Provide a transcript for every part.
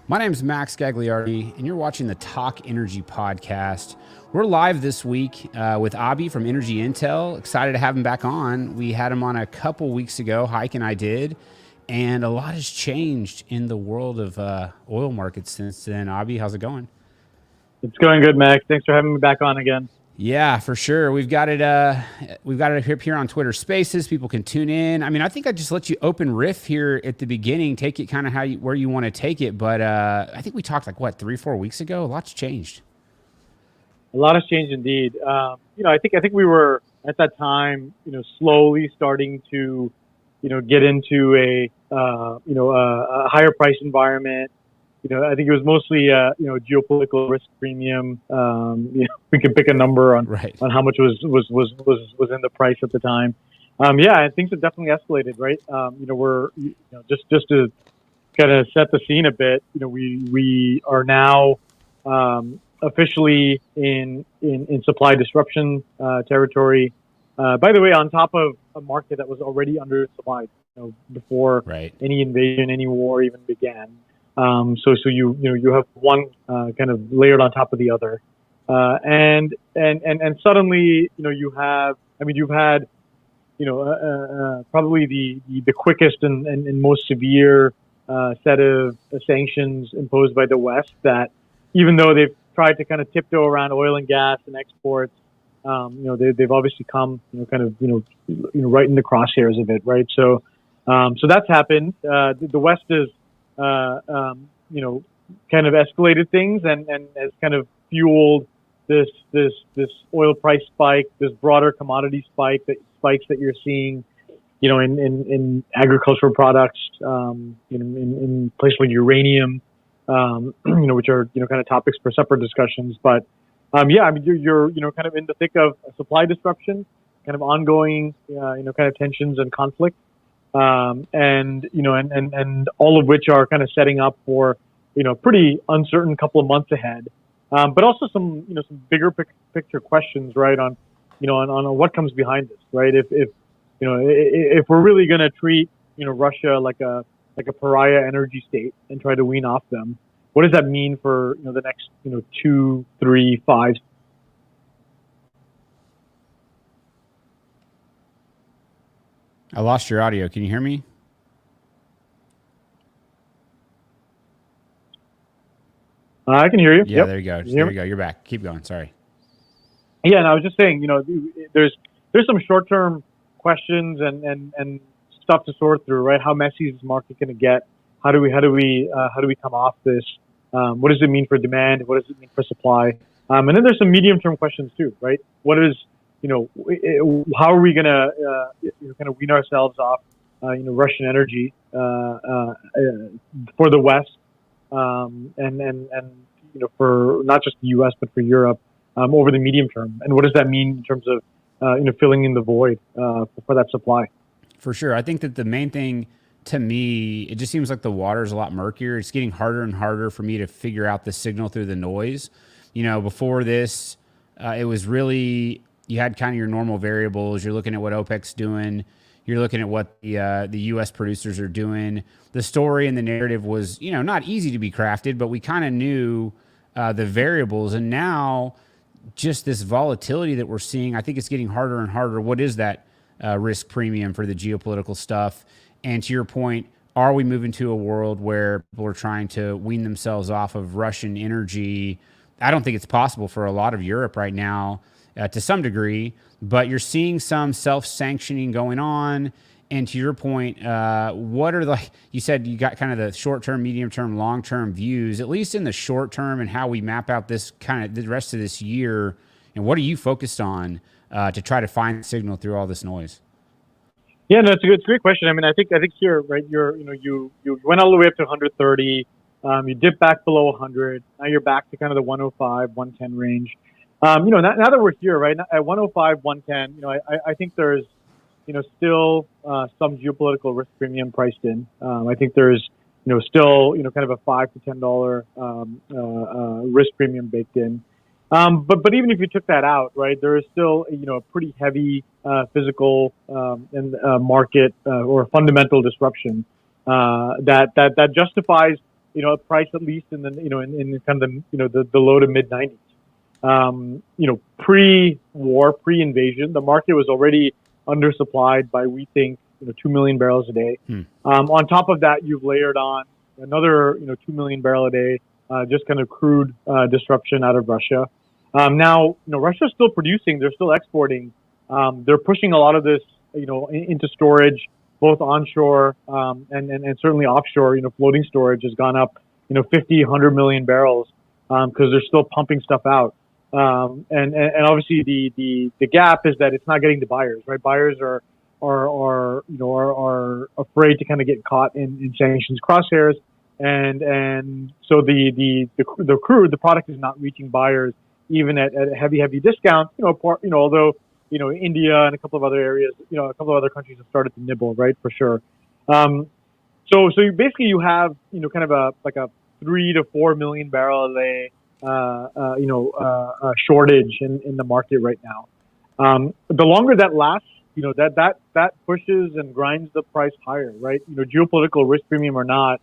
My name is Max Gagliardi, and you're watching the Talk Energy podcast. We're live this week with Abhi from Energy Intel. Excited to have him back on. We had him on a couple weeks ago, Hike and I did, and a lot has changed in the world of oil markets since then. Abhi, how's it going? It's going good, Max. Thanks for having me back on again. Yeah, for sure. We've got it up here on Twitter Spaces. People can tune in. I mean, I think I just let you open riff here at the beginning, take it kind of where you want to take it. But I think we talked like 3-4 weeks ago. A lot's changed. A lot has changed indeed. I think we were at that time, slowly starting to, get into a higher price environment. I think it was mostly, geopolitical risk premium. We can pick a number on how much was in the price at the time. Things have definitely escalated, right? We're, just to kind of set the scene a bit, we are now, officially in supply disruption, territory. By the way, on top of a market that was already undersupplied, before any invasion, any war even began. So you have one kind of layered on top of the other, and suddenly you've had probably the quickest and most severe set of sanctions imposed by the West. That even though they've tried to kind of tiptoe around oil and gas and exports, they've obviously come right in the crosshairs of it, right? So that's happened. The West is kind of escalated things and has kind of fueled this oil price spike, this broader commodity spikes that you're seeing, in agricultural products, in places like uranium, which are, kind of topics for separate discussions. But, you're kind of in the thick of a supply disruption, kind of ongoing, kind of tensions and conflict. And all of which are kind of setting up for, pretty uncertain couple of months ahead. But also some bigger picture questions, right? On what comes behind this, right? If we're really going to treat, Russia like a pariah energy state and try to wean off them, what does that mean for, the next, 2, 3, 5? I lost your audio. Can you hear me? I can hear you. Yeah, there you go. There you go. You're back. Keep going. Sorry. Yeah, and I was just saying, there's some short-term questions and stuff to sort through, right? How messy is this market going to get? How do we come off this? What does it mean for demand? What does it mean for supply? And then there's some medium-term questions too, right? What is how are we going to kind of wean ourselves off, Russian energy for the West, and for not just the U.S. but for Europe over the medium term, and what does that mean in terms of filling in the void for that supply? For sure, I think that the main thing to me, it just seems like the water's a lot murkier. It's getting harder and harder for me to figure out the signal through the noise. Before this, it was really. You had kind of your normal variables. You're looking at what OPEC's doing. You're looking at what the U.S. producers are doing. The story and the narrative was, not easy to be crafted, but we kind of knew the variables. And now, just this volatility that we're seeing, I think it's getting harder and harder. What is that risk premium for the geopolitical stuff? And to your point, are we moving to a world where people are trying to wean themselves off of Russian energy? I don't think it's possible for a lot of Europe right now. To some degree, but you're seeing some self-sanctioning going on. And to your point, what are you said you got kind of the short-term, medium-term, long-term views, at least in the short term, and how we map out this kind of the rest of this year. And what are you focused on to try to find the signal through all this noise? Yeah, no, it's a great question. I mean, I think here, right, you went all the way up to 130, you dipped back below 100, now you're back to kind of the 105, 110 range. Now that we're here, right, at 105, 110, I think there's, still some geopolitical risk premium priced in. I think there's, still, kind of a $5 to $10 risk premium baked in. But even if you took that out, right, there is still, a pretty heavy physical market or fundamental disruption that justifies a price at least in the in kind of the low to mid 90s. Pre-war, pre-invasion, the market was already undersupplied by, we think, 2 million barrels a day. On top of that, you've layered on another 2 million barrel a day just kind of crude disruption out of Russia. Now, Russia's still producing, they're still exporting. They're pushing a lot of this, into storage, both onshore and certainly offshore. Floating storage has gone up, 50, 100 million barrels because they're still pumping stuff out. And obviously the gap is that it's not getting to buyers, right? Buyers are afraid to kind of get caught in sanctions crosshairs, and so the crude, the product is not reaching buyers even at a heavy discount. Although India and a couple of other areas, a couple of other countries have started to nibble, right, for sure. So you have kind of a 3 to 4 million barrel a day shortage in the market right now. The longer that lasts, that pushes and grinds the price higher, right? Geopolitical risk premium or not,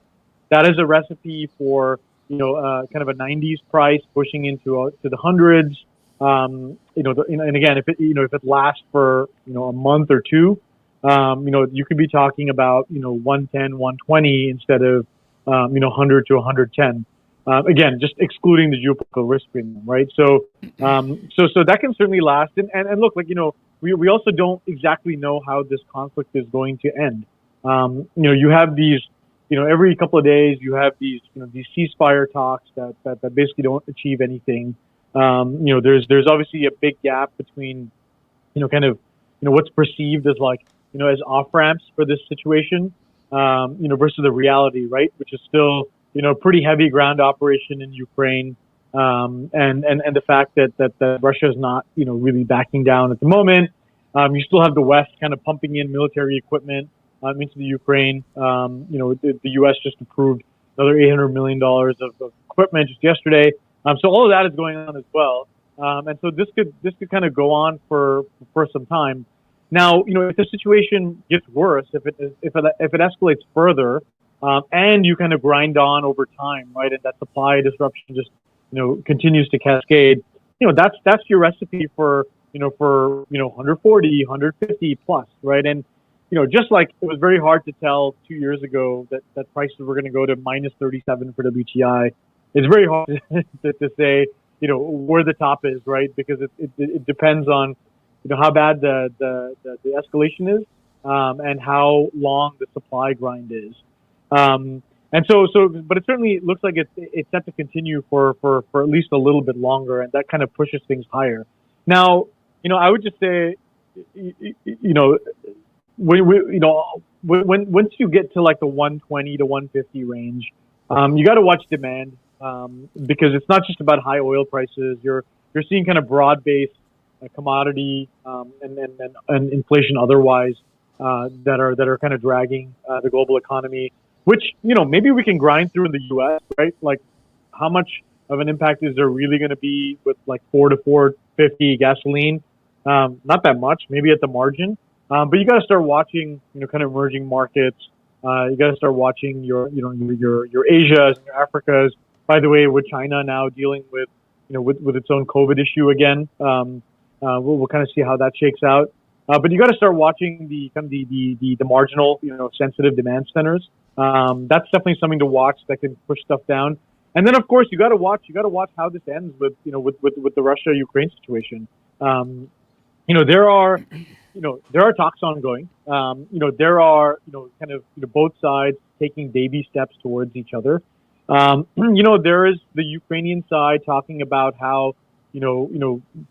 that is a recipe for kind of a 90s price pushing into to the hundreds. And again, if it lasts for a month or two, you could be talking about 110, 120 instead of 100 to 110. Again, just excluding the geopolitical risk premium, right? So that can certainly last. And look, we also don't exactly know how this conflict is going to end. You have these, every couple of days you have these ceasefire talks that basically don't achieve anything. There's obviously a big gap between, what's perceived as as off ramps for this situation, versus the reality, right? Which is still, pretty heavy ground operation in Ukraine, and the fact that Russia is not, really backing down at the moment. You still have the West kind of pumping in military equipment into the Ukraine. The U.S. just approved another $800 million of equipment just yesterday. So all of that is going on as well. And so this could kind of go on for some time. Now, if the situation gets worse, if it escalates further, and you kind of grind on over time, right, and that supply disruption just continues to cascade, that's your recipe for 140, 150 plus, right? And just like it was very hard to tell 2 years ago that prices were going to go to minus 37 for WTI, it's very hard to say where the top is, right? Because it depends on how bad the escalation is, and how long the supply grind is. And but it certainly looks like it's set to continue for at least a little bit longer, and that kind of pushes things higher. Now, I would just say, once you get to the 120 to 150 range, you got to watch demand, because it's not just about high oil prices. You're seeing kind of broad-based commodity and inflation otherwise that are kind of dragging the global economy, which maybe we can grind through in the U.S., right? Like, how much of an impact is there really going to be with $4 to $4.50 gasoline? Not that much, maybe at the margin. But you got to start watching kind of emerging markets. You got to start watching your Asias and your Africas. By the way, with China now dealing with with its own COVID issue again, we'll kind of see how that shakes out. But you got to start watching the marginal sensitive demand centers. That's definitely something to watch that can push stuff down. And then of course you got to watch how this ends with the Russia-Ukraine situation. There are talks ongoing. There are kind of both sides taking baby steps towards each other. There is the Ukrainian side talking about how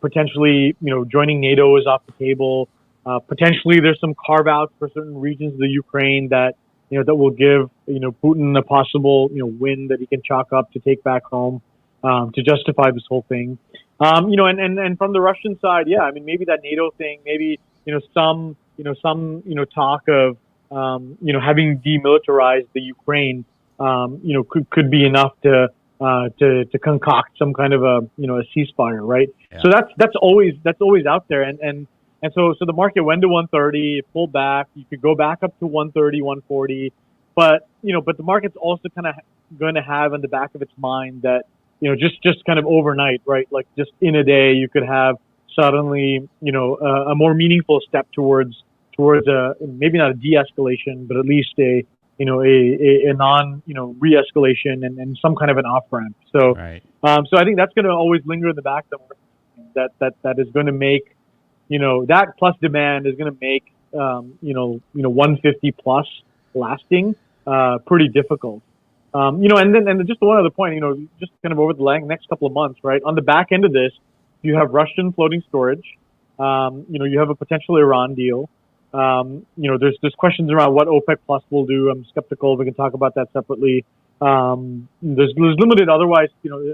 potentially joining NATO is off the table. Potentially there's some carve outs for certain regions of the Ukraine that that will give Putin a possible win that he can chalk up to take back home to justify this whole thing. And from the Russian side, yeah, I mean maybe that NATO thing, maybe some talk of having demilitarized the Ukraine could be enough to concoct some kind of a ceasefire, right? Yeah. So that's always out there, and so the market went to 130, it pulled back. You could go back up to 130, 140, but the market's also kind of going to have in the back of its mind that, just kind of overnight, right? Like just in a day, you could have suddenly, a more meaningful step towards a, maybe not a de-escalation, but at least a non, re-escalation and some kind of an off ramp. So, Right. so I think that's going to always linger in the back of the mind, that is going to make, that plus demand is going to make, 150 plus lasting, pretty difficult. And just one other point, just kind of over the next couple of months, right? On the back end of this, you have Russian floating storage. You have a potential Iran deal. There's questions around what OPEC Plus will do. I'm skeptical. We can talk about that separately. There's limited otherwise,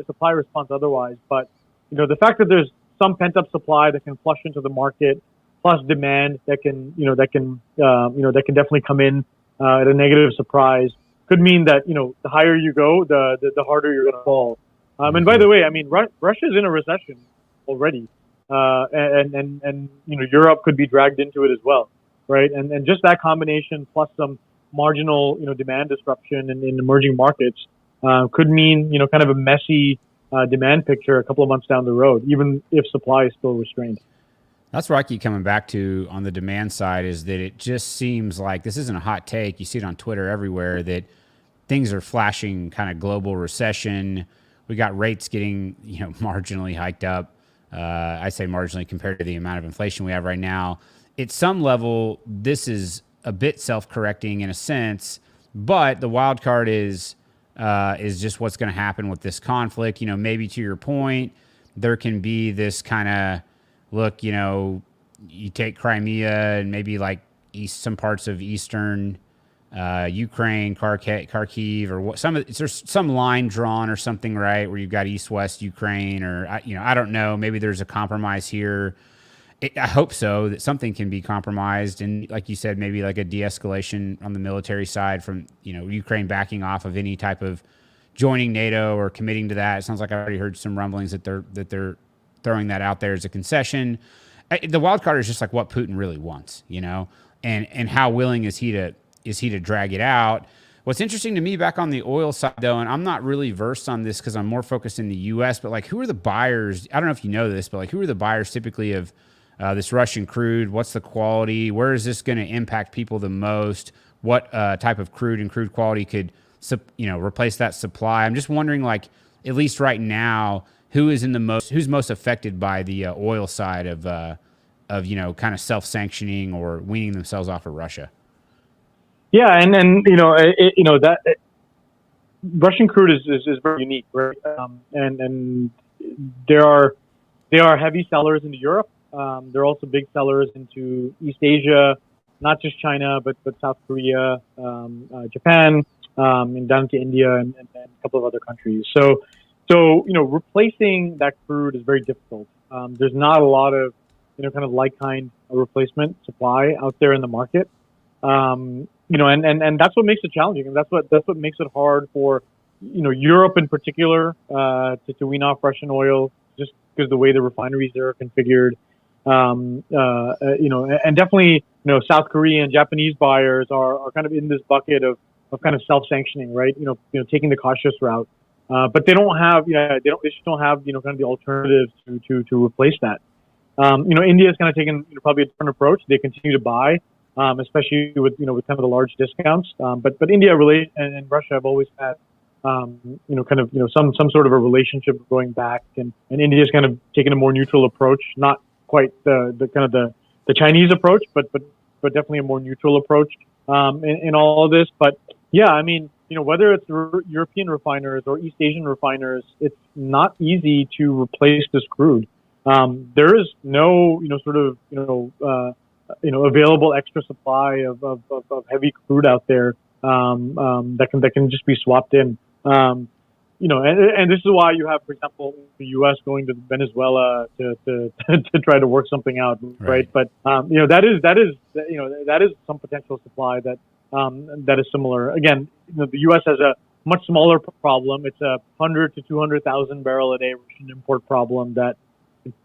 supply response otherwise. But, the fact that there's some pent up supply that can flush into the market, plus demand that can definitely come in at a negative surprise, could mean that, the higher you go, the harder you're going to fall. And by the way, I mean, Russia's in a recession already. And Europe could be dragged into it as well. Right. And just that combination plus some marginal, demand disruption in emerging markets, could mean, kind of a messy, demand picture a couple of months down the road, even if supply is still restrained. That's where I keep coming back to on the demand side is that it just seems like this isn't a hot take. You see it on Twitter everywhere that things are flashing kind of global recession. We got rates getting, marginally hiked up. I say marginally compared to the amount of inflation we have right now. At some level, this is a bit self-correcting in a sense, but the wild card is just what's going to happen with this conflict. Maybe to your point, there can be this kind of look. You take Crimea and maybe like some parts of eastern Ukraine, Kharkiv, or what? There's some line drawn or something, right? Where you've got east-west Ukraine, or I don't know. Maybe there's a compromise here. I hope so, that something can be compromised. And like you said, maybe like a de-escalation on the military side from, Ukraine backing off of any type of joining NATO or committing to that. It sounds like I already heard some rumblings that they're throwing that out there as a concession. The wild card is just like what Putin really wants, and how willing is he to drag it out. What's interesting to me back on the oil side, though, and I'm not really versed on this because I'm more focused in the U.S., but like who are the buyers? I don't know if you know this, but like who are the buyers typically of this Russian crude? What's the quality? Where is this going to impact people the most? What type of crude and crude quality could, replace that supply? I'm just wondering, like, at least right now, who's most affected by the oil side of kind of self-sanctioning or weaning themselves off of Russia? Yeah, and Russian crude is very unique, right? And they are heavy sellers into Europe. They're also big sellers into East Asia, not just China, but South Korea, Japan, and down to India and a couple of other countries. So replacing that crude is very difficult. There's not a lot of kind of like-kind replacement supply out there in the market. And that's what makes it challenging, and that's what makes it hard for Europe in particular to wean off Russian oil, just because the way the refineries there are configured. And definitely, South Korean and Japanese buyers are kind of in this bucket of kind of self-sanctioning, right? Taking the cautious route, but they just don't have kind of the alternatives to replace that. India is kind of taken probably a different approach. They continue to buy, especially with kind of the large discounts. But India really and Russia have always had some sort of a relationship going back, and India's kind of taken a more neutral approach, not quite the Chinese approach, but definitely a more neutral approach in all of this. But yeah, I mean, whether it's European refiners or East Asian refiners, it's not easy to replace this crude. There is no available extra supply of heavy crude out there that can just be swapped in. And this is why you have, for example, the U.S. going to Venezuela to try to work something out, right? But that is some potential supply that is similar. Again, the U.S. has a much smaller problem. It's a 100 to 200,000 barrel a day Russian import problem that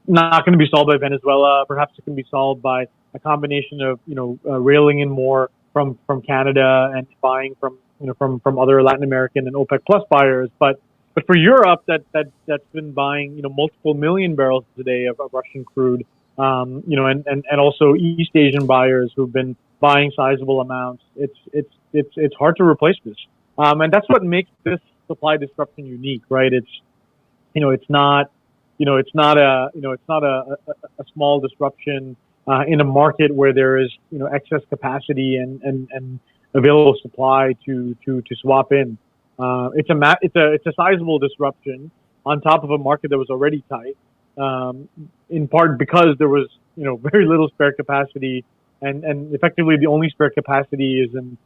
not going to be solved by Venezuela. Perhaps it can be solved by a combination of railing in more from Canada and buying from from other Latin American and OPEC plus buyers. But for Europe, that's been buying multiple million barrels a day of Russian crude, and also East Asian buyers who've been buying sizable amounts. It's hard to replace this, and that's what makes this supply disruption unique, right? It's not a small disruption in a market where there is excess capacity and available supply to swap in. It's a sizable disruption on top of a market that was already tight, in part because there was very little spare capacity, and effectively the only spare capacity is in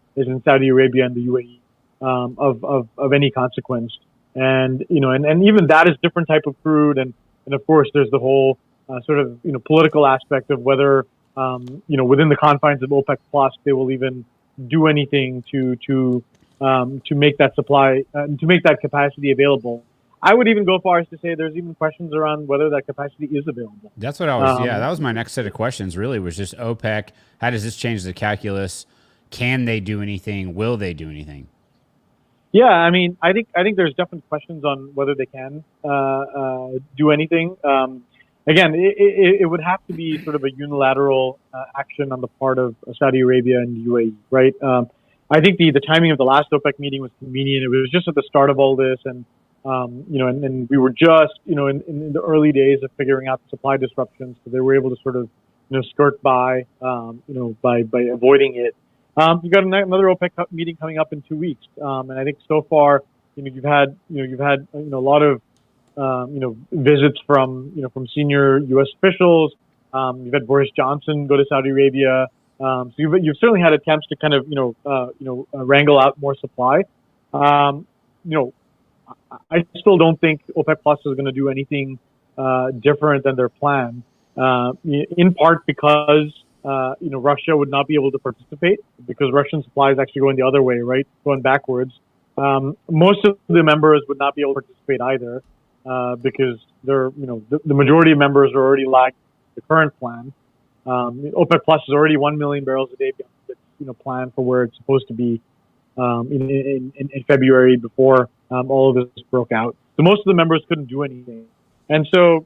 Saudi Arabia and the UAE, of any consequence. And even that is different type of crude, and of course there's the whole sort of political aspect of whether within the confines of OPEC plus they will even do anything to make that supply, to make that capacity available. I would even go far as to say there's even questions around whether that capacity is available. That's what I was. That was my next set of questions. Really, was just OPEC. How does this change the calculus? Can they do anything? Will they do anything? Yeah, I mean, I think there's definitely questions on whether they can do anything. Again, it would have to be sort of a unilateral action on the part of Saudi Arabia and the UAE, right? I think the timing of the last OPEC meeting was convenient. It was just at the start of all this, and we were just in the early days of figuring out the supply disruptions, so they were able to sort of skirt by by avoiding it. You've got another OPEC meeting coming up in 2 weeks, and I think so far you've had a lot of visits from senior U.S. officials. You've had Boris Johnson go to Saudi Arabia. So you've certainly had attempts to kind of wrangle out more supply. I still don't think OPEC Plus is going to do anything different than their plan. In part because Russia would not be able to participate because Russian supply is actually going the other way, right, going backwards. Most of the members would not be able to participate either because they're the majority of members are already lagging the current plan. OPEC Plus is already 1 million barrels a day beyond its plan for where it's supposed to be in February before all of this broke out. So most of the members couldn't do anything, and so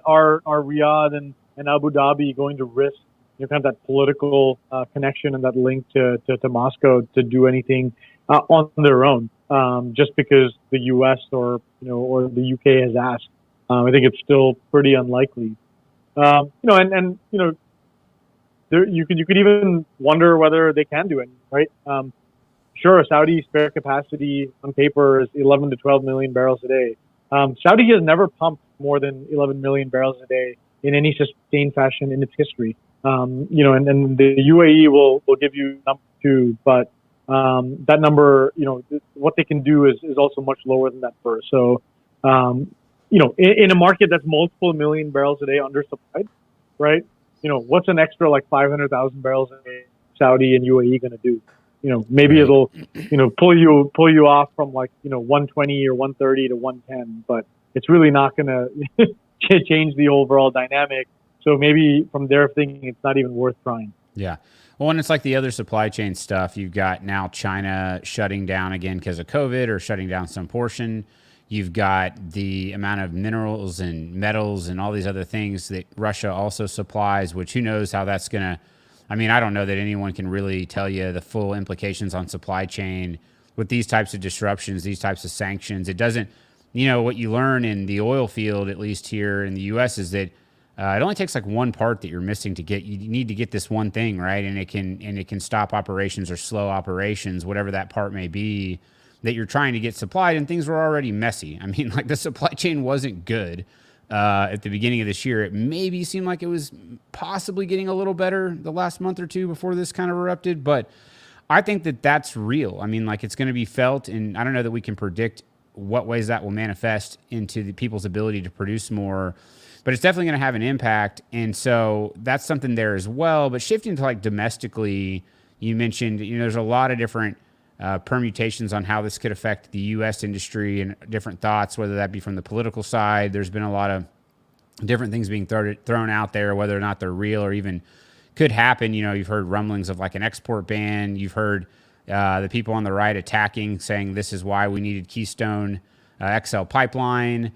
are Riyadh and Abu Dhabi going to risk kind of that political connection and that link to Moscow to do anything on their own just because the U.S. or the U.K. has asked? I think it's still pretty unlikely. There, you could even wonder whether they can do it, right? Sure, Saudi spare capacity on paper is 11 to 12 million barrels a day. Saudi has never pumped more than 11 million barrels a day in any sustained fashion in its history. And the UAE will give you number two, but that number, what they can do is also much lower than that first. So, in a market that's multiple million barrels a day undersupplied, right? What's an extra like 500,000 barrels a day Saudi and UAE going to do? Maybe it'll, pull you off from like, 120 or 130 to 110, but it's really not going to change the overall dynamic. So maybe from their thinking, it's not even worth trying. Yeah. Well, and it's like the other supply chain stuff. You've got now China shutting down again because of COVID or shutting down some portion. You've got the amount of minerals and metals and all these other things that Russia also supplies, which who knows how that's going to, I mean, I don't know that anyone can really tell you the full implications on supply chain with these types of disruptions, these types of sanctions. It doesn't, what you learn in the oil field, at least here in the U.S., is that it only takes like one part that you're missing to get, you need to get this one thing, right? And it can stop operations or slow operations, whatever that part may be that you're trying to get supplied, and things were already messy. I mean, like the supply chain wasn't good at the beginning of this year. It maybe seemed like it was possibly getting a little better the last month or two before this kind of erupted, but I think that that's real. I mean, like it's going to be felt, and I don't know that we can predict what ways that will manifest into the people's ability to produce more, but it's definitely going to have an impact. And so that's something there as well. But shifting to like domestically, you mentioned, there's a lot of different permutations on how this could affect the U.S. industry and different thoughts, whether that be from the political side. There's been a lot of different things being thrown out there, whether or not they're real or even could happen. You've heard rumblings of like an export ban. You've heard the people on the right attacking, saying this is why we needed Keystone XL pipeline.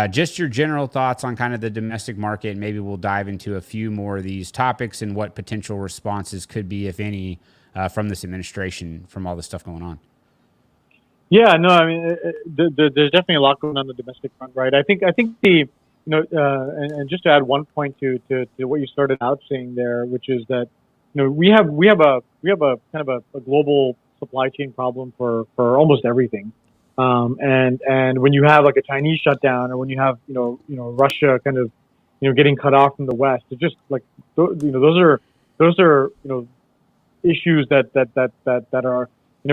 Just your general thoughts on kind of the domestic market. Maybe we'll dive into a few more of these topics and what potential responses could be, if any, from this administration, from all this stuff going on. Yeah, no, I mean, there's definitely a lot going on the domestic front, right? I think the, and just to add one point to what you started out saying there, which is that, we have a kind of a global supply chain problem for almost everything. And when you have like a Chinese shutdown, or when you have, Russia kind of, getting cut off from the West, it's just like, those are, issues that are,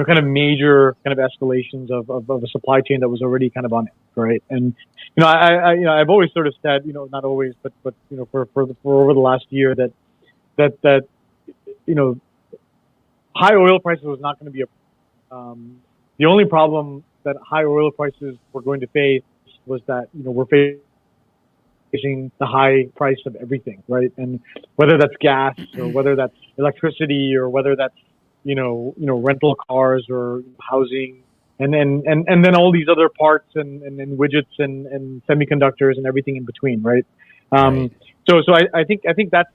kind of major kind of escalations of a supply chain that was already kind of on it, right? And I've always sort of said, not always, but for over the last year that high oil prices was not going to be the only problem that high oil prices were going to face was that we're facing the high price of everything, right? And whether that's gas or whether that's electricity or whether that's rental cars or housing, and then all these other parts and widgets and semiconductors and everything in between, right? Right. So I think that's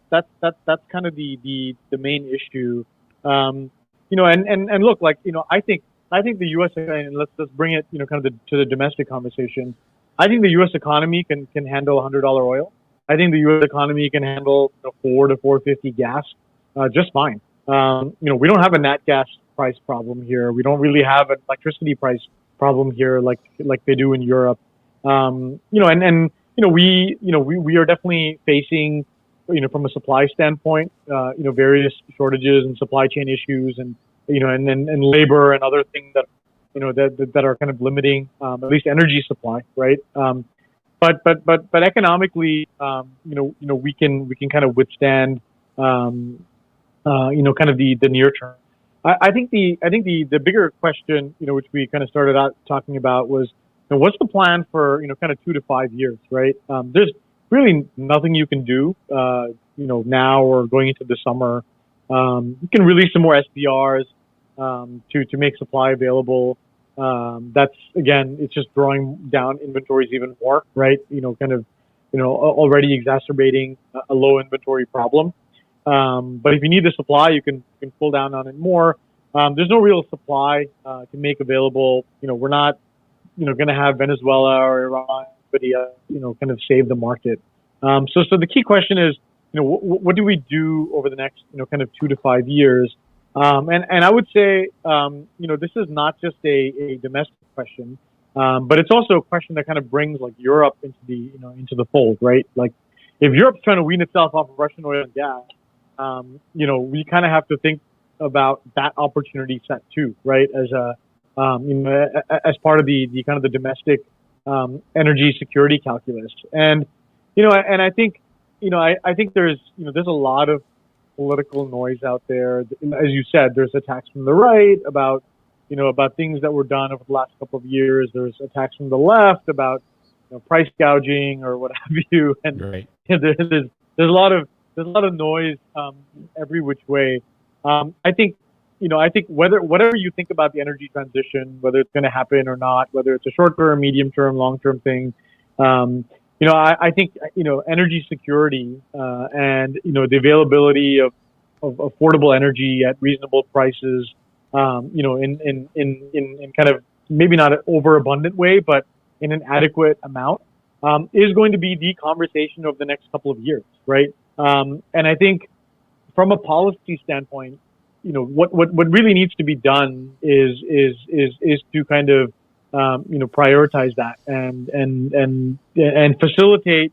kind of the main issue. And look, like, I think the U.S. and let's bring it kind of to the domestic conversation. I think the U.S. economy can handle $100 oil. I think the U.S. economy can handle $4 to $4.50 gas just fine. We don't have a nat gas price problem here. We don't really have an electricity price problem here like they do in Europe. We are definitely facing, from a supply standpoint, various shortages and supply chain issues and labor and other things that, that are kind of limiting, at least energy supply, right? But economically, we can kind of withstand, kind of the near term. I think the bigger question, which we kind of started out talking about was, what's the plan for, kind of 2 to 5 years, right? There's really nothing you can do, now or going into the summer. You can release some more SPRs, to make supply available. That's, again, it's just drawing down inventories even more, right? Already exacerbating a low inventory problem. But if you need the supply, you can pull down on it more. There's no real supply to make available. We're not, going to have Venezuela or Iran, kind of save the market. So the key question is, what do we do over the next, kind of 2 to 5 years? And I would say, this is not just a domestic question, but it's also a question that kind of brings like Europe into the fold, right? Like, if Europe's trying to wean itself off of Russian oil and gas, we kind of have to think about that opportunity set too, right? As as part of the kind of the domestic energy security calculus. And and I think I think there's there's a lot of political noise out there. As you said, there's attacks from the right about about things that were done over the last couple of years. There's attacks from the left about price gouging or what have you. And right. There's a lot of noise every which way. I think whatever you think about the energy transition, whether it's going to happen or not, whether it's a short term, medium term, long term thing, I think energy security and the availability of affordable energy at reasonable prices, in kind of maybe not an overabundant way, but in an adequate amount, is going to be the conversation of the next couple of years, right? And I think from a policy standpoint, what really needs to be done is to kind of prioritize that and facilitate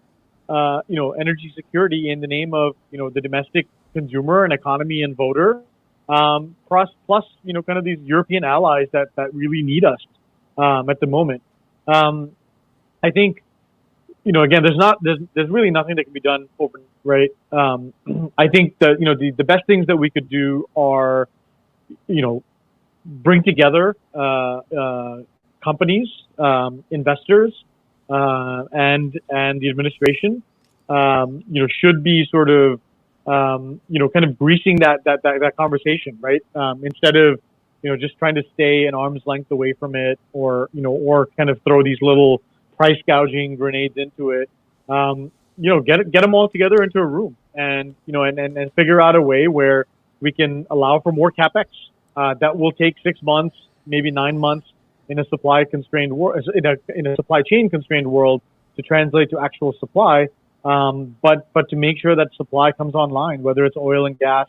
energy security in the name of the domestic consumer and economy and voter, plus kind of these European allies that really need us at the moment. I think again, there's really nothing that can be done overnight, right? I think that the best things that we could do are bring together companies, investors, and the administration, should be sort of, kind of greasing that conversation, right? Instead of, just trying to stay an arm's length away from it, or kind of throw these little price gouging grenades into it. Get them all together into a room, and and figure out a way where we can allow for more capex. That will take 6 months, maybe 9 months in a supply constrained world, in a supply chain constrained world, to translate to actual supply. But to make sure that supply comes online, whether it's oil and gas.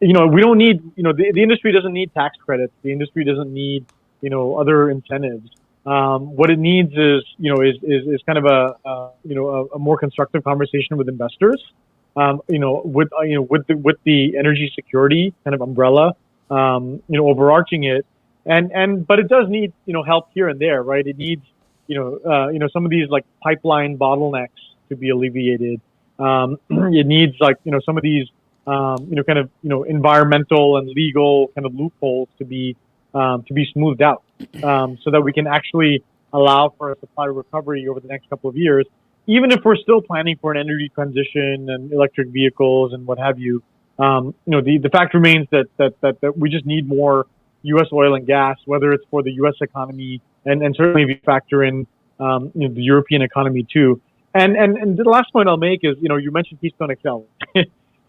We don't need, the industry doesn't need tax credits. The industry doesn't need, other incentives. What it needs is kind of a more constructive conversation with investors, with the energy security kind of umbrella, overarching it. But it does need, help here and there, right? It needs, some of these like pipeline bottlenecks to be alleviated. It needs some of these, environmental and legal kind of loopholes to be smoothed out, so that we can actually allow for a supply recovery over the next couple of years, even if we're still planning for an energy transition and electric vehicles and what have you. The fact remains that we just need more U.S. oil and gas, whether it's for the U.S. economy and certainly if you factor in the European economy too. And the last point I'll make is, you mentioned Keystone XL.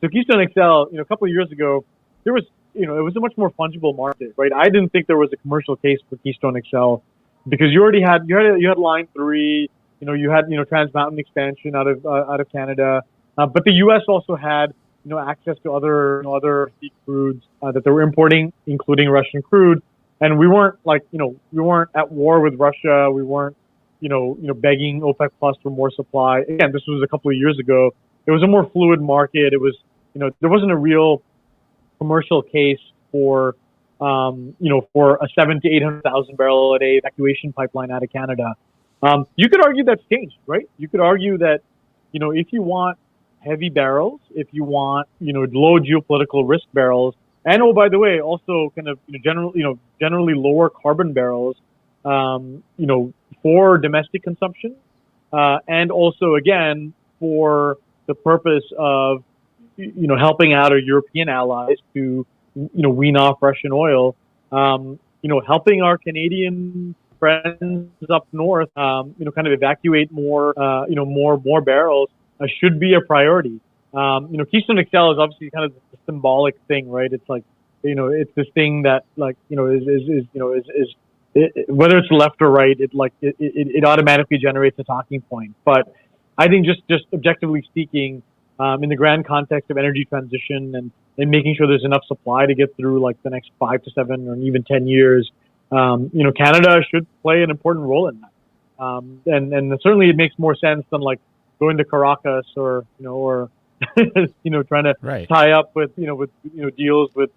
So Keystone XL, a couple of years ago, there was, it was a much more fungible market, right? I didn't think there was a commercial case for Keystone XL because you had Line 3, you had Trans Mountain expansion out of Canada, but the U.S. also had access to other sea crudes that they were importing, including Russian crude, and we weren't at war with Russia. We weren't begging OPEC Plus for more supply. Again, this was a couple of years ago. It was a more fluid market. It was there wasn't a real commercial case for for a 700,000 to 800,000 barrel a day evacuation pipeline out of Canada. You could argue that's changed, right? You could argue that if you want heavy barrels, if you want low geopolitical risk barrels, and oh by the way, also kind of generally lower carbon barrels, for domestic consumption, and also again for the purpose of helping out our European allies to wean off Russian oil, helping our Canadian friends up north, kind of evacuate more barrels should be a priority. Keystone XL is obviously kind of the symbolic thing, right? It's like, it's this thing that is whether it's left or right, it automatically generates a talking point. But I think just objectively speaking, in the grand context of energy transition and making sure there's enough supply to get through like the next 5 to 7 or even 10 years, Canada should play an important role in that. And certainly it makes more sense than like going to Caracas or trying to tie up with deals with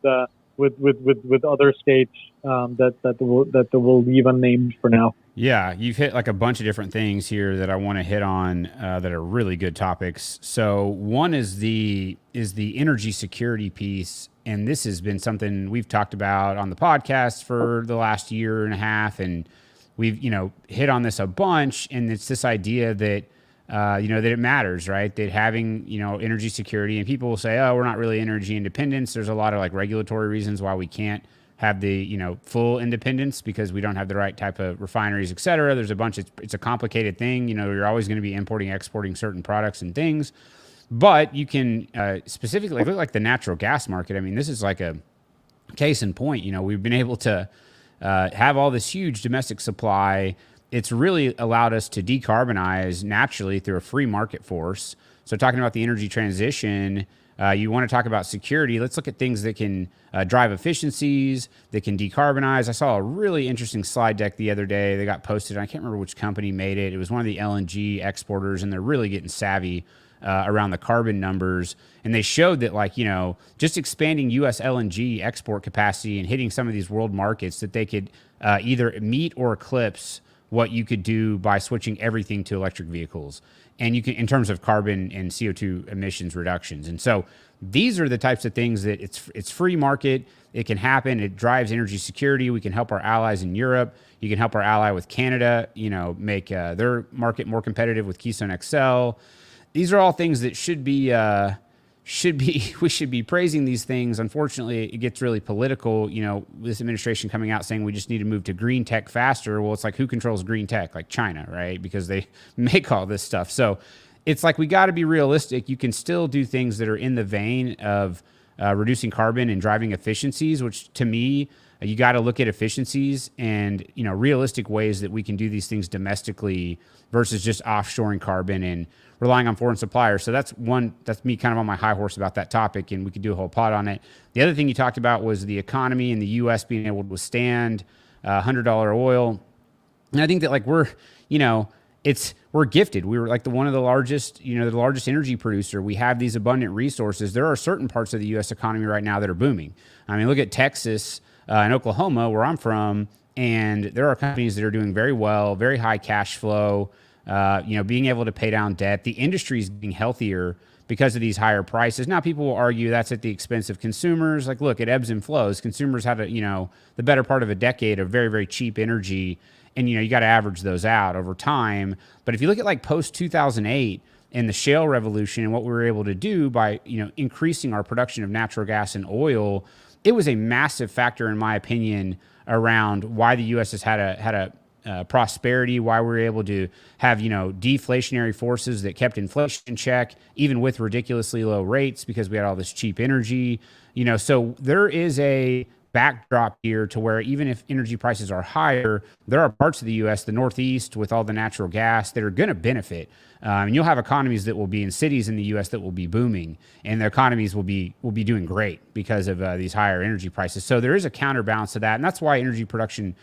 other states that will leave unnamed for now. Yeah, you've hit like a bunch of different things here that I want to hit on that are really good topics. So one is the energy security piece, and this has been something we've talked about on the podcast for the last year and a half, and we've hit on this a bunch. And it's this idea that that it matters, right? That having energy security, and people will say, oh, we're not really energy independence. There's a lot of like regulatory reasons why we can't have the full independence because we don't have the right type of refineries, et cetera. There's a bunch. It's a complicated thing. You're always going to be importing, exporting certain products and things, but you can specifically look like the natural gas market. I mean, this is like a case in point. We've been able to have all this huge domestic supply. It's really allowed us to decarbonize naturally through a free market force. So talking about the energy transition, you want to talk about security. Let's look at things that can drive efficiencies, that can decarbonize. I saw a really interesting slide deck the other day. They got posted. I can't remember which company made it. It was one of the LNG exporters, and they're really getting savvy around the carbon numbers. And they showed that just expanding U.S. LNG export capacity and hitting some of these world markets, that they could either meet or eclipse what you could do by switching everything to electric vehicles. And you can, in terms of carbon and CO2 emissions reductions. And so these are the types of things that it's free market. It can happen. It drives energy security. We can help our allies in Europe. You can help our ally with Canada, make their market more competitive with Keystone XL. These are all things that should be we should be praising these things. Unfortunately, it gets really political. This administration coming out saying we just need to move to green tech faster. Well, it's like, who controls green tech? Like China, right? Because they make all this stuff. So it's like, we got to be realistic. You can still do things that are in the vein of reducing carbon and driving efficiencies, which to me, you got to look at efficiencies and, realistic ways that we can do these things domestically versus just offshoring carbon and relying on foreign suppliers. So that's me kind of on my high horse about that topic, and we could do a whole pod on it. The other thing you talked about was the economy and the U.S. being able to withstand $100 oil. And I think that we're gifted. We were like one of the largest, the largest energy producer. We have these abundant resources. There are certain parts of the U.S. economy right now that are booming. I mean, look at Texas and Oklahoma, where I'm from, and there are companies that are doing very well, very high cash flow, being able to pay down debt. The industry is getting healthier because of these higher prices. Now, people will argue that's at the expense of consumers. Like, look, it ebbs and flows. Consumers had the better part of a decade of very, very cheap energy. And, you got to average those out over time. But if you look at like post 2008 and the shale revolution and what we were able to do by, increasing our production of natural gas and oil, it was a massive factor, in my opinion, around why the U.S. has had a prosperity, why we were able to have, deflationary forces that kept inflation in check, even with ridiculously low rates, because we had all this cheap energy. So there is a backdrop here to where even if energy prices are higher, there are parts of the U.S., the Northeast, with all the natural gas that are going to benefit. And you'll have economies that will be in cities in the U.S. that will be booming, and the economies will be doing great because of these higher energy prices. So there is a counterbalance to that, and that's why energy production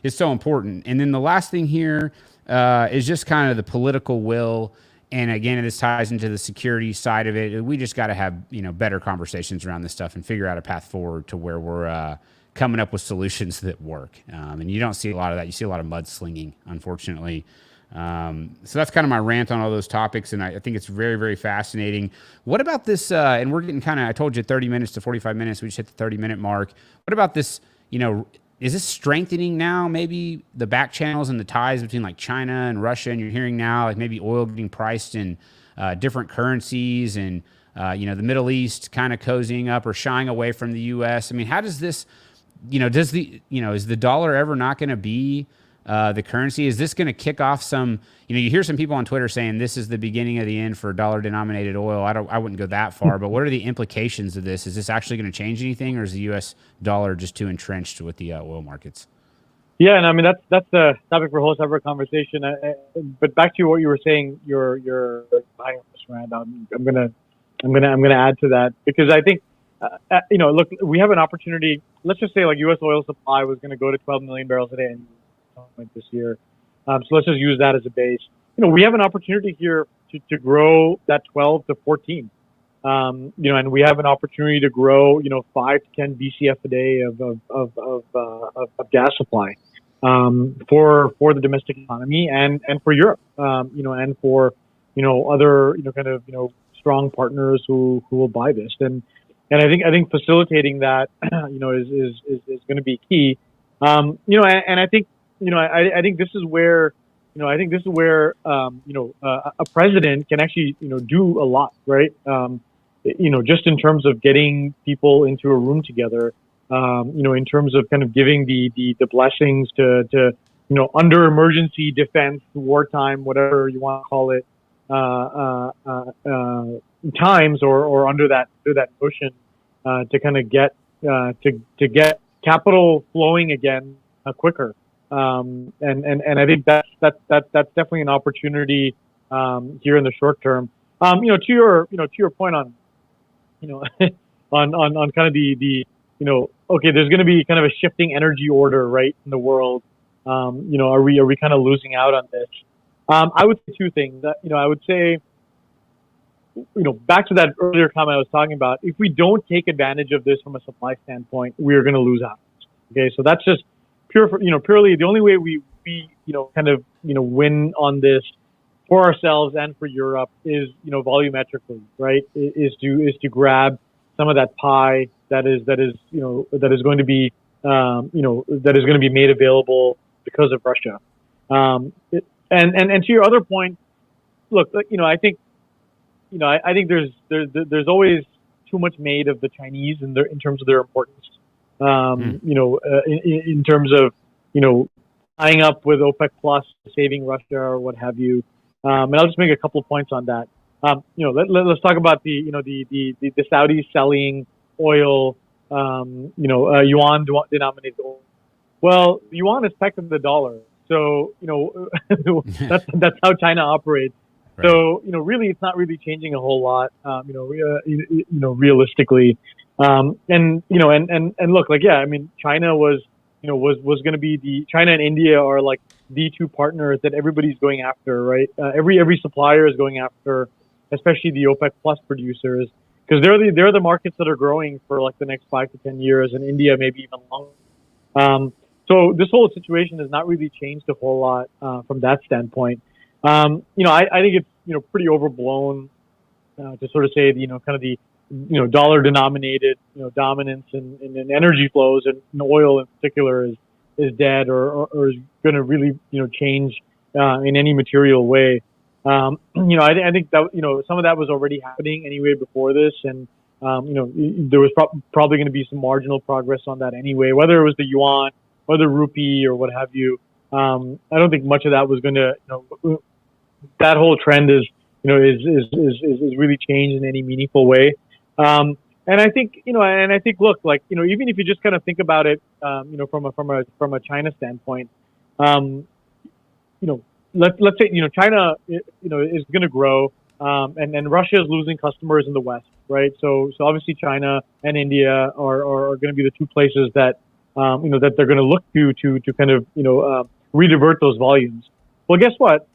is so important. And then the last thing here is just kind of the political will. And again, this ties into the security side of it. We just got to have, better conversations around this stuff and figure out a path forward to where we're coming up with solutions that work. And you don't see a lot of that. You see a lot of mudslinging, unfortunately. So that's kind of my rant on all those topics. And I think it's very, very fascinating. What about this? And we're getting I told you 30 minutes to 45 minutes. We just hit the 30-minute mark. What about this, is this strengthening now, maybe the back channels and the ties between like China and Russia? And you're hearing now like maybe oil getting priced in different currencies, and the Middle East kind of cozying up or shying away from the U.S. I mean, how does this, is the dollar ever not going to be the currency? Is this going to kick off some, you hear some people on Twitter saying this is the beginning of the end for dollar denominated oil. I wouldn't go that far, but what are the implications of this? Is this actually going to change anything, or is the U.S. dollar just too entrenched with the oil markets? Yeah, and I mean that's the topic for a whole separate conversation. But back to what you were saying, your Rand, I'm gonna add to that, because I think look, we have an opportunity. Let's just say like U.S. oil supply was going to go to 12 million barrels a day this year. So let's just use that as a base. We have an opportunity here to grow that 12 to 14. And we have an opportunity to grow, 5 to 10 BCF a day of gas supply, for the domestic economy and for Europe, and for, other, kind of, strong partners who will buy this. And I think facilitating that, is going to be key. And I think, I think this is where, a president can actually, do a lot, right? Just in terms of getting people into a room together, in terms of kind of giving the blessings to under emergency defense, wartime, whatever you want to call it, times or under that motion, to kind of get to get capital flowing again quicker. And I think that's definitely an opportunity here in the short term. To your point on on kind of the okay, there's going to be kind of a shifting energy order, right, in the world. Are we kind of losing out on this? I would say two things. I would say, back to that earlier comment I was talking about, if we don't take advantage of this from a supply standpoint, we're going to lose out. Okay, so that's just purely the only way we kind of win on this for ourselves and for Europe is volumetrically, right? Is to grab some of that pie that is going to be that is going to be made available because of Russia. And to your other point, look, I think I think there's always too much made of the Chinese in terms of their importance. In terms of tying up with OPEC Plus, saving Russia or what have you. And I'll just make a couple of points on that. Let's talk about the Saudis selling oil, yuan denominated oil. Well, yuan is pegged to the dollar, so that's how China operates. Right. So really, it's not really changing a whole lot. Realistically, and look, like, yeah, I mean, China was going to be China and India are like the two partners that everybody's going after, right? Every supplier is going after, especially the OPEC Plus producers, because they're the markets that are growing for like the next 5 to 10 years, and India maybe even longer. So this whole situation has not really changed a whole lot from that standpoint. I think it's pretty overblown to sort of say kind of the dollar denominated dominance in energy flows and oil in particular is dead or is going to really change in any material way. I think that some of that was already happening anyway before this, and there was probably going to be some marginal progress on that anyway, whether it was the yuan or the rupee or what have you. I don't think much of that was going to that whole trend is really changed in any meaningful way. And I think look, like even if you just kind of think about it from a China standpoint, let's say China is going to grow, and Russia is losing customers in the West, right? So obviously China and India are going to be the two places that that they're going to look to kind of redivert those volumes. Well, guess what?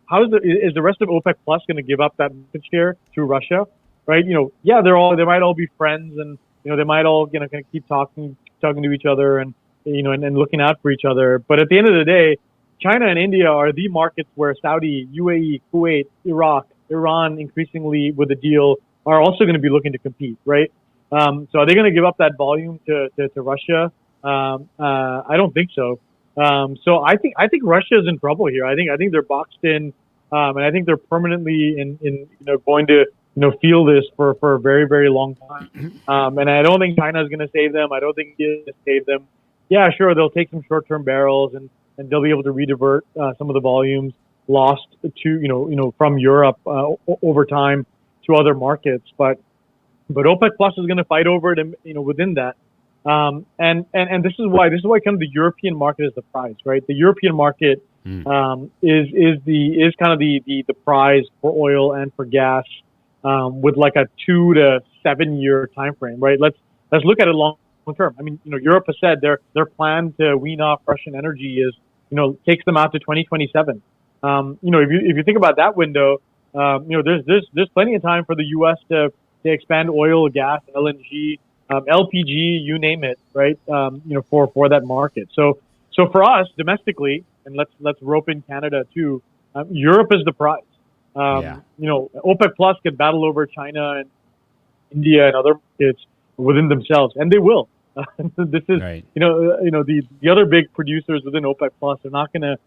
How is the rest of OPEC Plus going to give up that market share to Russia? Right? Yeah, they might all be friends, and they might all kind of keep talking to each other, and and looking out for each other. But at the end of the day, China and India are the markets where Saudi, UAE, Kuwait, Iraq, Iran, increasingly with the deal, are also going to be looking to compete, right? So are they going to give up that volume to Russia? I don't think so. So I think Russia is in trouble here. I think they're boxed in, and I think they're permanently in going to feel this for a very, very long time. And I don't think China is going to save them. I don't think India is going to save them. Yeah, sure, they'll take some short-term barrels and they'll be able to redivert some of the volumes lost to from Europe over time to other markets. But OPEC Plus is going to fight over it, within that. And this is why kind of the European market is the prize, right? The European market is kind of the prize for oil and for gas, with like a 2 to 7 year time frame, right? Let's look at it long term. I mean, Europe has said their plan to wean off Russian energy is takes them out to 2027. If you think about that window, there's plenty of time for the U.S. to expand oil, gas, LNG, LPG, you name it, right? For that market. So for us domestically, and let's rope in Canada too. Europe is the prize. OPEC Plus can battle over China and India and other markets within themselves, and they will. This is right. The other big producers within OPEC Plus are not going to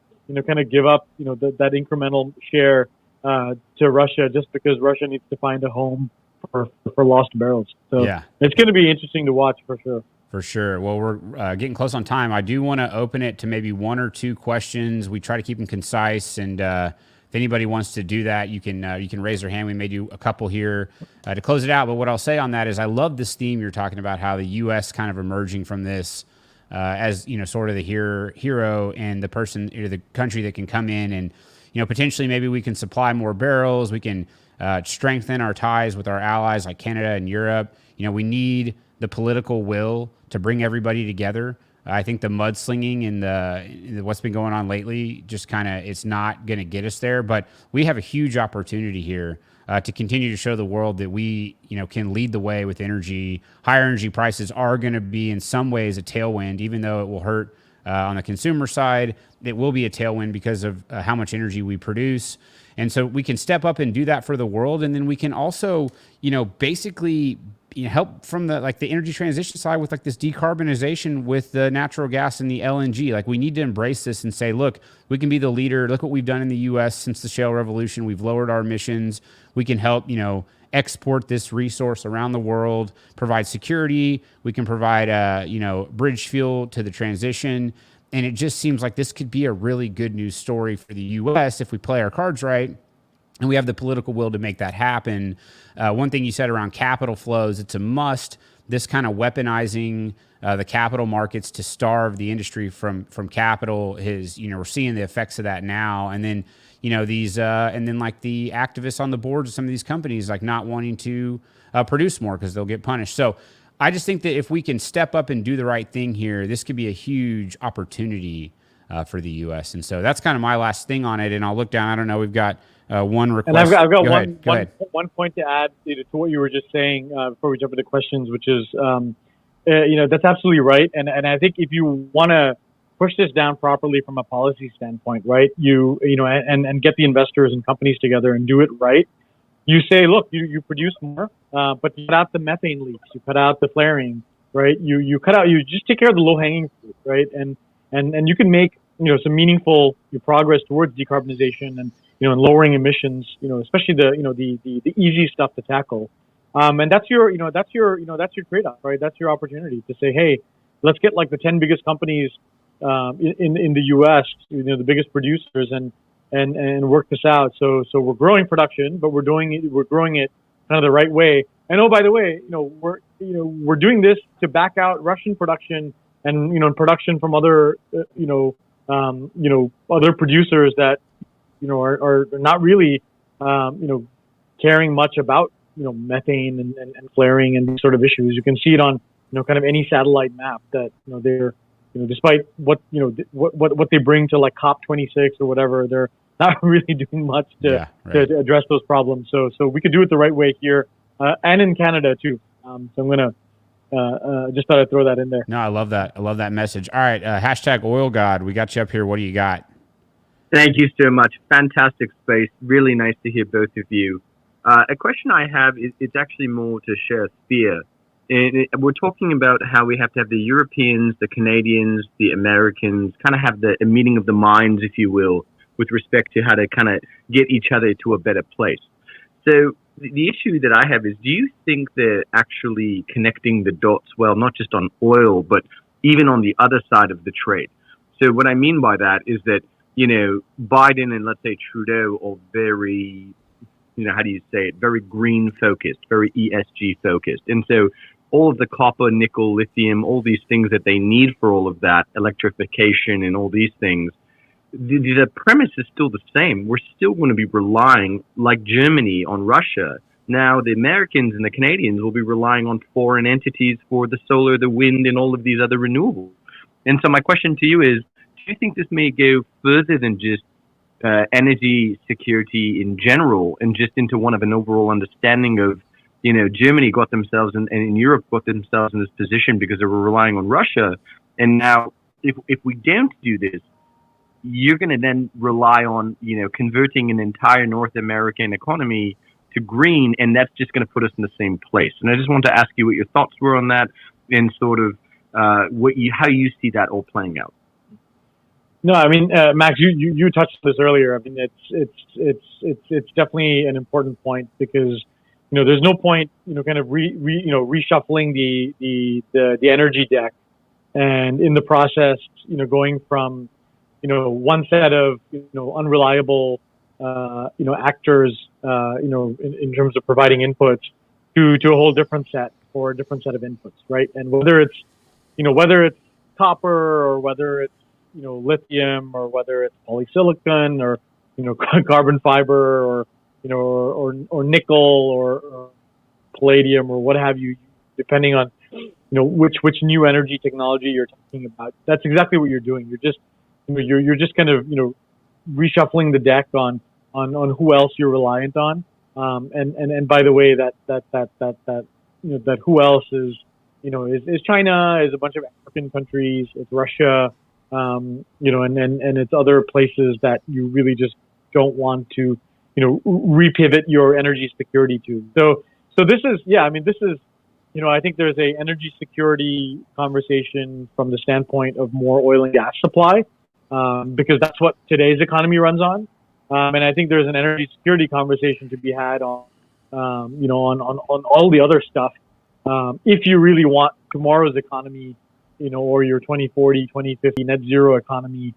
kind of give up that incremental share to Russia just because Russia needs to find a home for lost barrels. So it's going to be interesting to watch for sure. For sure. Well, we're getting close on time. I do want to open it to maybe 1 or 2 questions. We try to keep them concise, and if anybody wants to do that, you can raise their hand. We may do a couple here to close it out. But what I'll say on that is I love this theme you're talking about, how the U.S. kind of emerging from this as sort of the hero and the person, the country that can come in and potentially maybe we can supply more barrels. We can strengthen our ties with our allies like Canada and Europe. We need the political will to bring everybody together. I think the mudslinging and the what's been going on lately just kind of it's not going to get us there. But we have a huge opportunity here to continue to show the world that we can lead the way with energy. Higher energy prices are going to be in some ways a tailwind, even though it will hurt on the consumer side. It will be a tailwind because of how much energy we produce. And so we can step up and do that for the world. And then we can also, basically help from the like the energy transition side with like this decarbonization with the natural gas and the LNG. Like we need to embrace this and say, look, we can be the leader. Look what we've done in the U.S. since the shale revolution. We've lowered our emissions. We can help, export this resource around the world, provide security. We can provide, bridge fuel to the transition. And it just seems like this could be a really good news story for the U.S. if we play our cards right. And we have the political will to make that happen. One thing you said around capital flows, it's a must. This kind of weaponizing the capital markets to starve the industry from capital is, we're seeing the effects of that now. And then, and then like the activists on the boards of some of these companies, like not wanting to produce more because they'll get punished. So I just think that if we can step up and do the right thing here, this could be a huge opportunity for the U.S. And so that's kind of my last thing on it. And I'll look down. I don't know. We've got one request. And I've got Go one point to add to what you were just saying before we jump into questions, which is, that's absolutely right. And I think if you want to push this down properly from a policy standpoint, right, and get the investors and companies together and do it right, you say, look, you produce more, but you cut out the methane leaks, you cut out the flaring, right? You just take care of the low-hanging fruit, right? And you can make, some meaningful progress towards decarbonization and, and lowering emissions, especially the easy stuff to tackle. And that's your trade-off, right? That's your opportunity to say, hey, let's get like the 10 biggest companies in the U.S., the biggest producers, and work this out. So we're growing production, but we're growing it kind of the right way. And oh, by the way, we're doing this to back out Russian production and production from other other producers that are not really caring much about methane and flaring and these sort of issues. You can see it on kind of any satellite map that they're despite what they bring to like COP26 or whatever, they're not really doing much to address those problems. So we could do it the right way here and in Canada too. So I'm gonna just thought I'd throw that in there. No, I love that. I love that message. All right, hashtag Oil God. We got you up here. What do you got? Thank you so much. Fantastic space. Really nice to hear both of you. A question I have is it's actually more to share fear. We're talking about how we have to have the Europeans, the Canadians, the Americans kind of have a meeting of the minds, if you will, with respect to how to kind of get each other to a better place. So the issue that I have is, do you think they're actually connecting the dots well, not just on oil, but even on the other side of the trade? So what I mean by that is that, Biden and let's say Trudeau are very, how do you say it? Very green focused, very ESG focused. And so all of the copper, nickel, lithium, all these things that they need for all of that, electrification and all these things, the premise is still the same. We're still going to be relying, like Germany, on Russia. Now, the Americans and the Canadians will be relying on foreign entities for the solar, the wind, and all of these other renewables. And so my question to you is, do you think this may go further than just energy security in general and just into one of an overall understanding of, Germany got themselves and Europe got themselves in this position because they were relying on Russia. And now if we don't do this, you're going to then rely on, converting an entire North American economy to green, and that's just going to put us in the same place. And I just want to ask you what your thoughts were on that and sort of how you see that all playing out. No, I mean, Max, you touched this earlier. I mean, it's definitely an important point because there's no point kind of reshuffling the energy deck, and in the process going from one set of unreliable actors in terms of providing inputs to a whole different set or a different set of inputs, right? And whether it's copper or whether it's lithium or whether it's polysilicon or carbon fiber or or nickel or palladium or what have you, depending on which new energy technology you're talking about. That's exactly what you're doing. You're just you're just kind of reshuffling the deck on who else you're reliant on. And by the way, that who else is China, is a bunch of African countries, it's Russia, and it's other places that you really just don't want to, repivot your energy security to. So this is, I think there's a energy security conversation from the standpoint of more oil and gas supply, because that's what today's economy runs on. And I think there's an energy security conversation to be had on all the other stuff. If you really want tomorrow's economy, or your 2040, 2050 net zero economy,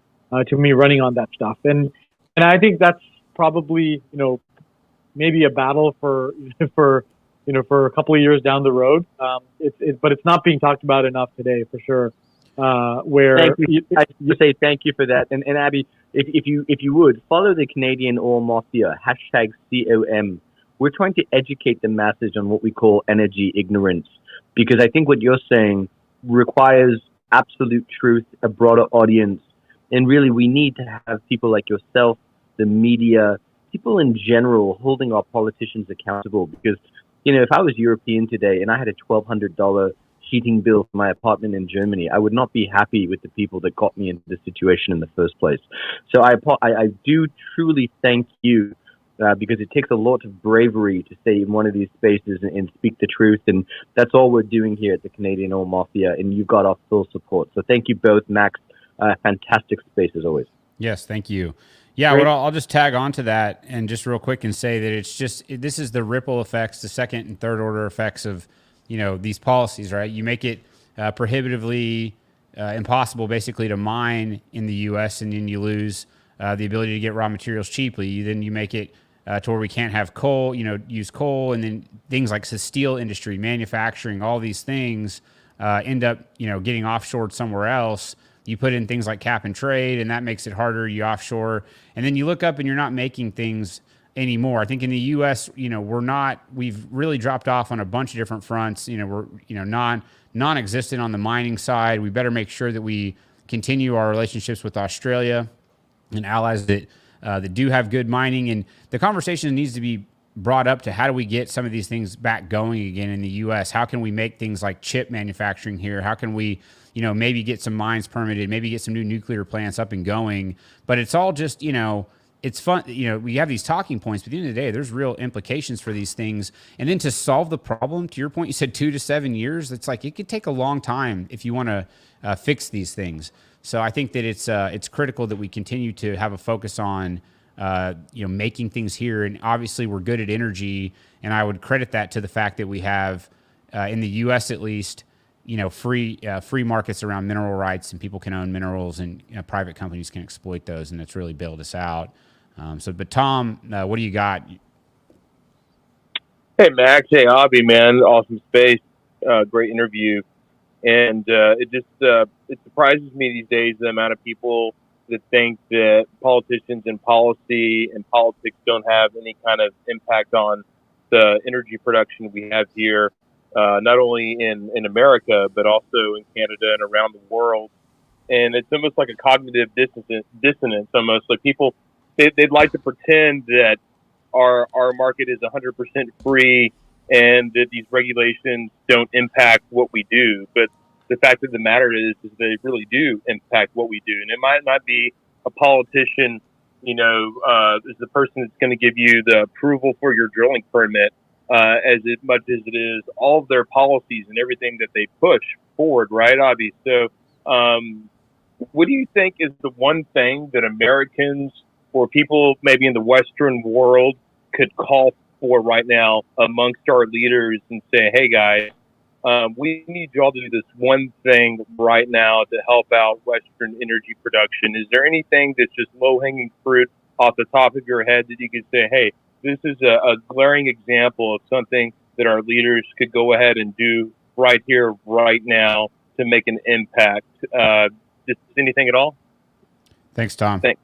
to me running on that stuff. And I think that's probably, maybe a battle for a couple of years down the road. But it's not being talked about enough today, for sure. Thank you. I just say thank you for that. And Abhi, if you would follow the Canadian Oil Mafia #COM. We're trying to educate the masses on what we call energy ignorance, because I think what you're saying requires absolute truth, a broader audience, and really we need to have people like yourself, the media, people in general holding our politicians accountable. Because if I was European today and I had a $1,200 heating bill for my apartment in Germany, I would not be happy with the people that got me into this situation in the first place. So I do truly thank you, because it takes a lot of bravery to stay in one of these spaces and speak the truth. And that's all we're doing here at the Canadian Oil Mafia. And you've got our full support. So thank you both, Max. Fantastic space as always. Yes, thank you. Yeah, well, I'll just tag on to that and just real quick and say that this is the ripple effects, the second and third order effects of, these policies, right? You make it prohibitively impossible basically to mine in the U.S. and then you lose the ability to get raw materials cheaply. Then you make it to where we can't have coal, use coal, and then things like the steel industry, manufacturing, all these things end up, getting offshored somewhere else. You put in things like cap and trade, and that makes it harder. You offshore, and then you look up and you're not making things anymore. I think in the U.S., we've really dropped off on a bunch of different fronts. We're, non-existent on the mining side. We better make sure that we continue our relationships with Australia and allies that do have good mining. And the conversation needs to be brought up to how do we get some of these things back going again in the U.S.? How can we make things like chip manufacturing here? How can we, maybe get some mines permitted, maybe get some new nuclear plants up and going? But it's all just, it's fun. We have these talking points, but at the end of the day, there's real implications for these things. And then to solve the problem, to your point, you said 2 to 7 years. It's like it could take a long time if you want to fix these things. So I think that it's critical that we continue to have a focus on, making things here. And obviously we're good at energy. And I would credit that to the fact that we have, in the U.S. at least, free markets around mineral rights, and people can own minerals, and private companies can exploit those. And it's really bailed us out. But Tom, what do you got? Hey, Max. Hey, Abhi, man. Awesome space. Great interview. And it surprises me these days the amount of people that think that politicians and policy and politics don't have any kind of impact on the energy production we have here, not only in America, but also in Canada and around the world. And it's almost like a cognitive dissonance, almost like people, they'd like to pretend that our market is 100% free and that these regulations don't impact what we do. But the fact of the matter is they really do impact what we do. And it might not be a politician, is the person that's going to give you the approval for your drilling permit, as much as it is all of their policies and everything that they push forward, right, Abhi? So what do you think is the one thing that Americans or people maybe in the Western world could call for right now amongst our leaders and say, hey, guys, we need y'all to do this one thing right now to help out Western energy production? Is there anything that's just low-hanging fruit off the top of your head that you could say, hey, this is a glaring example of something that our leaders could go ahead and do right here, right now to make an impact? Just anything at all? Thanks, Tom. Thanks.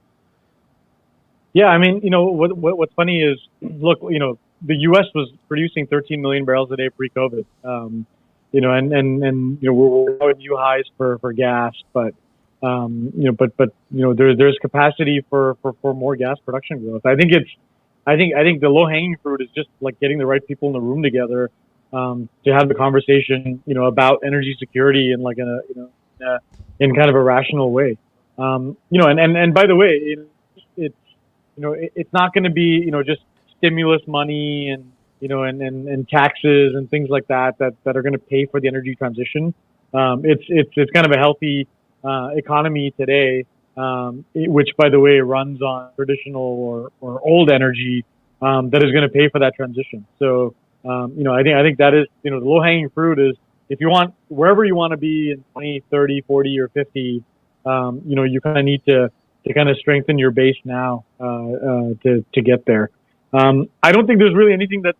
Yeah, I mean, what's funny is, look, the U.S. was producing 13 million barrels a day pre-COVID, and we're at new highs for gas, but there's capacity for more gas production growth. I think the low-hanging fruit is just like getting the right people in the room together to have the conversation, about energy security in like in kind of a rational way. And by the way, it's not going to be, just stimulus money and, and taxes and things like that are going to pay for the energy transition. It's kind of a healthy economy today, which, by the way, runs on traditional or old energy that is going to pay for that transition. So, I think that is, the low hanging fruit is, if you want, wherever you want to be in 20, 30, 40, or 50, you kind of need to kind of strengthen your base now to get there. I don't think there's really anything that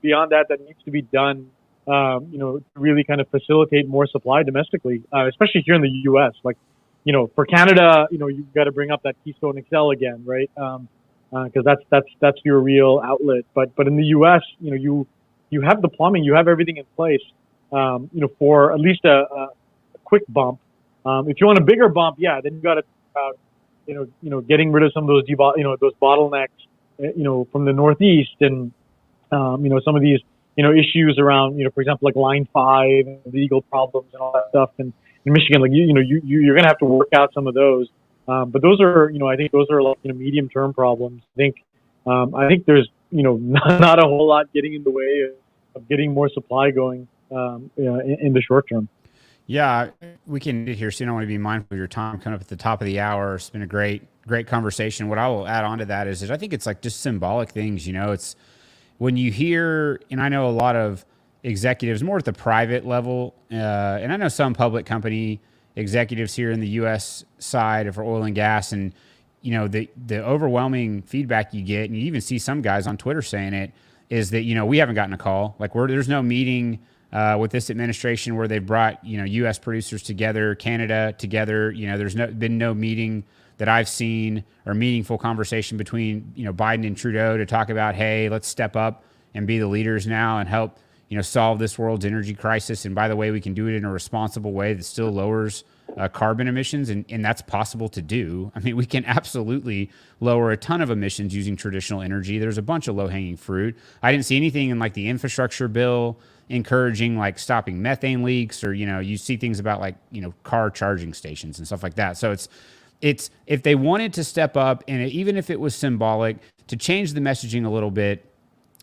beyond that needs to be done, to really kind of facilitate more supply domestically, especially here in the U.S. Like, for Canada, you've got to bring up that Keystone XL again, right? Because that's your real outlet. But in the U.S., you have the plumbing, you have everything in place, for at least a quick bump. If you want a bigger bump, yeah, then you got to talk about, getting rid of some of those those bottlenecks, from the Northeast, and some of these issues around, for example, like Line 5 and legal problems and all that stuff. And in Michigan, like you're gonna have to work out some of those. But those are, I think those are like medium term problems. I think there's not a whole lot getting in the way of getting more supply going in the short term. Yeah, we can end it here soon. I want to be mindful of your time coming up at the top of the hour. It's been a great conversation. What I will add on to that is I think it's like just symbolic things. It's when you hear, and I know a lot of executives more at the private level, and I know some public company executives here in the U.S. side for oil and gas, and the overwhelming feedback you get, and you even see some guys on Twitter saying it, is that we haven't gotten a call. Like there's no meeting with this administration where they've brought U.S. producers together, Canada together. There's been no meeting that I've seen or meaningful conversation between Biden and Trudeau to talk about, hey, let's step up and be the leaders now and help solve this world's energy crisis. And by the way, we can do it in a responsible way that still lowers carbon emissions, and that's possible to do. I mean, we can absolutely lower a ton of emissions using traditional energy. There's a bunch of low-hanging fruit. I didn't see anything in like the infrastructure bill encouraging like stopping methane leaks, or you see things about like car charging stations and stuff like that. So it's if they wanted to step up, and even if it was symbolic, to change the messaging a little bit,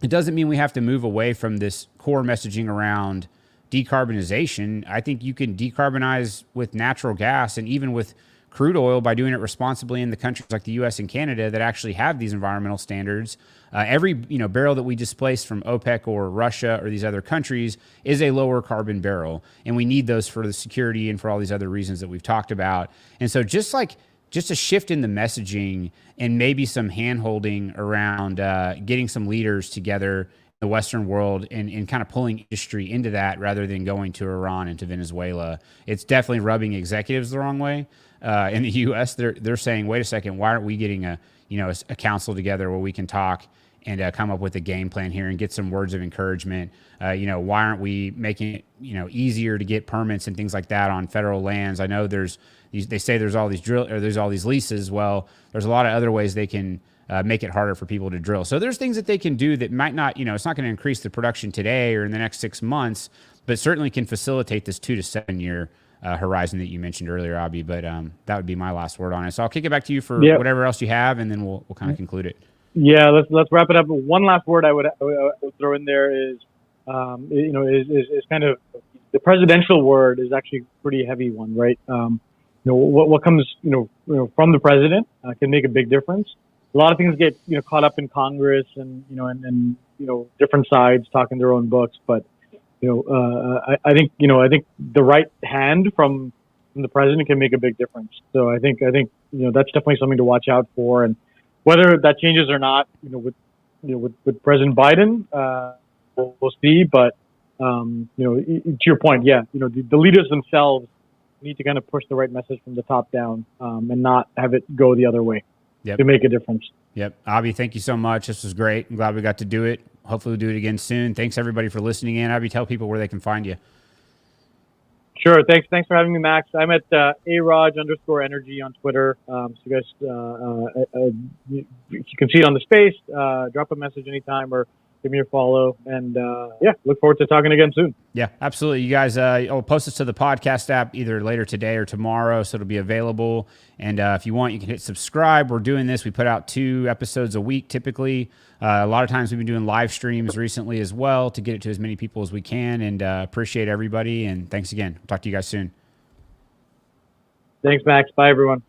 it doesn't mean we have to move away from this core messaging around decarbonization. I think you can decarbonize with natural gas and even with crude oil by doing it responsibly in the countries like the U.S. and Canada that actually have these environmental standards. Every barrel that we displace from OPEC or Russia or these other countries is a lower carbon barrel, and we need those for the security and for all these other reasons that we've talked about. And so just a shift in the messaging and maybe some hand-holding around getting some leaders together in the Western world and kind of pulling industry into that rather than going to Iran and to Venezuela. It's definitely rubbing executives the wrong way. In the U.S., they're saying, wait a second, why aren't we getting a council together where we can talk and come up with a game plan here and get some words of encouragement? Why aren't we making it easier to get permits and things like that on federal lands? I know they say there's all these leases. Well, there's a lot of other ways they can make it harder for people to drill. So there's things that they can do that might not, it's not going to increase the production today or in the next 6 months, but certainly can facilitate this 2 to 7 year horizon that you mentioned earlier, Abhi. But that would be my last word on it. So I'll kick it back to you for whatever else you have, and then we'll kind of conclude it. Yeah, let's wrap it up. One last word I would throw in there is, is kind of the presidential word is actually a pretty heavy one, right? What comes from the president can make a big difference. A lot of things get caught up in Congress and different sides talking their own books, but I think the right hand from the president can make a big difference. So I think that's definitely something to watch out for, and whether that changes or not, with President Biden, we'll see. But to your point, the leaders themselves need to kind of push the right message from the top down, and not have it go the other way to make a difference. Yep. Abhi, thank you so much. This was great. I'm glad we got to do it. Hopefully we'll do it again soon. Thanks everybody for listening in. Abhi, tell people where they can find you. Sure. Thanks for having me, Max. I'm at @araj_energy on Twitter. So you guys, you can see it on the space. Drop a message anytime, or give me a follow, and yeah, look forward to talking again soon. Yeah, absolutely. You guys, I'll post this to the podcast app either later today or tomorrow, so it'll be available. And if you want, you can hit subscribe. We're doing this. We put out 2 episodes a week typically. A lot of times we've been doing live streams recently as well to get it to as many people as we can. And appreciate everybody. And thanks again. Talk to you guys soon. Thanks, Max. Bye, everyone.